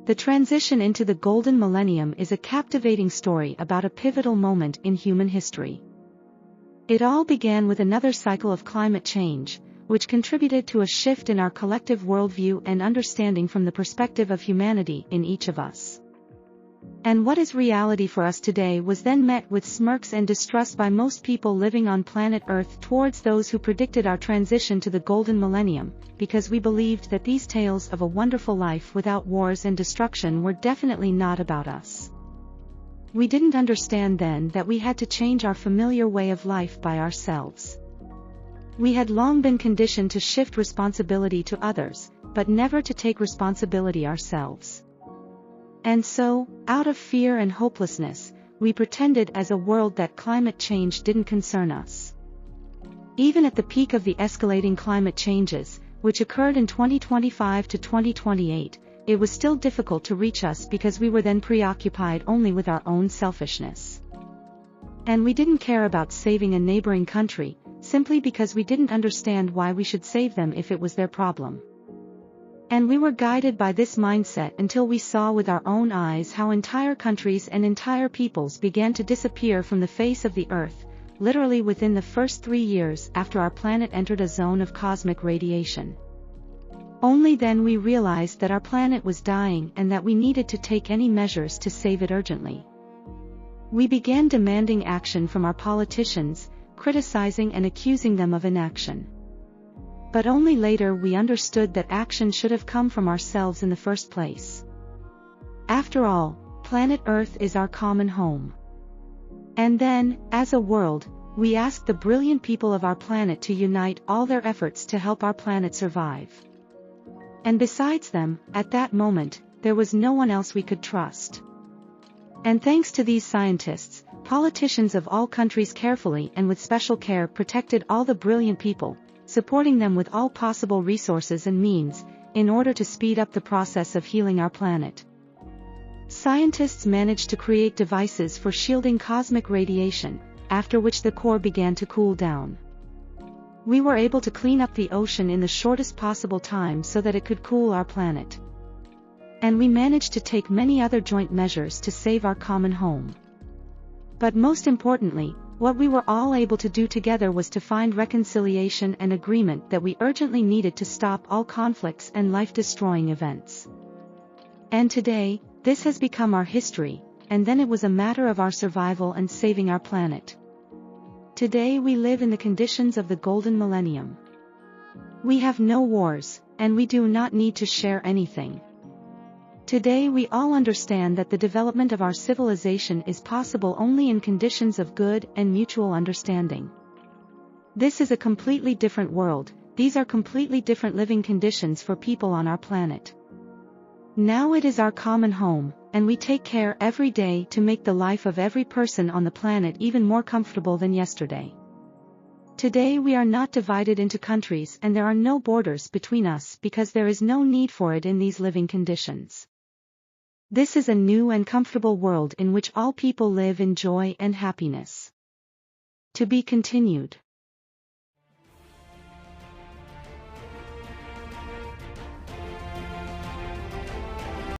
The transition into the Golden Millennium is a captivating story about a pivotal moment in human history. It all began with another cycle of climate change, which contributed to a shift in our collective worldview and understanding from the perspective of humanity in each of us. And what is reality for us today was then met with smirks and distrust by most people living on planet Earth towards those who predicted our transition to the Golden Millennium, because we believed that these tales of a wonderful life without wars and destruction were definitely not about us. We didn't understand then that we had to change our familiar way of life by ourselves. We had long been conditioned to shift responsibility to others, but never to take responsibility ourselves. And so, out of fear and hopelessness, we pretended as a world that climate change didn't concern us. Even at the peak of the escalating climate changes, which occurred in 2025 to 2028, it was still difficult to reach us because we were then preoccupied only with our own selfishness. And we didn't care about saving a neighboring country, simply because we didn't understand why we should save them if it was their problem. And we were guided by this mindset until we saw with our own eyes how entire countries and entire peoples began to disappear from the face of the earth, literally within the first 3 years after our planet entered a zone of cosmic radiation. Only then we realized that our planet was dying and that we needed to take any measures to save it urgently. We began demanding action from our politicians, criticizing and accusing them of inaction. But only later we understood that action should have come from ourselves in the first place. After all, planet Earth is our common home. And then, as a world, we asked the brilliant people of our planet to unite all their efforts to help our planet survive. And besides them, at that moment, there was no one else we could trust. And thanks to these scientists, politicians of all countries carefully and with special care protected all the brilliant people, supporting them with all possible resources and means, in order to speed up the process of healing our planet. Scientists managed to create devices for shielding cosmic radiation, after which the core began to cool down. We were able to clean up the ocean in the shortest possible time so that it could cool our planet. And we managed to take many other joint measures to save our common home. But most importantly, what we were all able to do together was to find reconciliation and agreement that we urgently needed to stop all conflicts and life-destroying events. And today, this has become our history, and then it was a matter of our survival and saving our planet. Today we live in the conditions of the Golden Millennium. We have no wars, and we do not need to share anything. Today we all understand that the development of our civilization is possible only in conditions of good and mutual understanding. This is a completely different world, these are completely different living conditions for people on our planet. Now it is our common home, and we take care every day to make the life of every person on the planet even more comfortable than yesterday. Today we are not divided into countries and there are no borders between us because there is no need for it in these living conditions. This is a new and comfortable world in which all people live in joy and happiness. To be continued.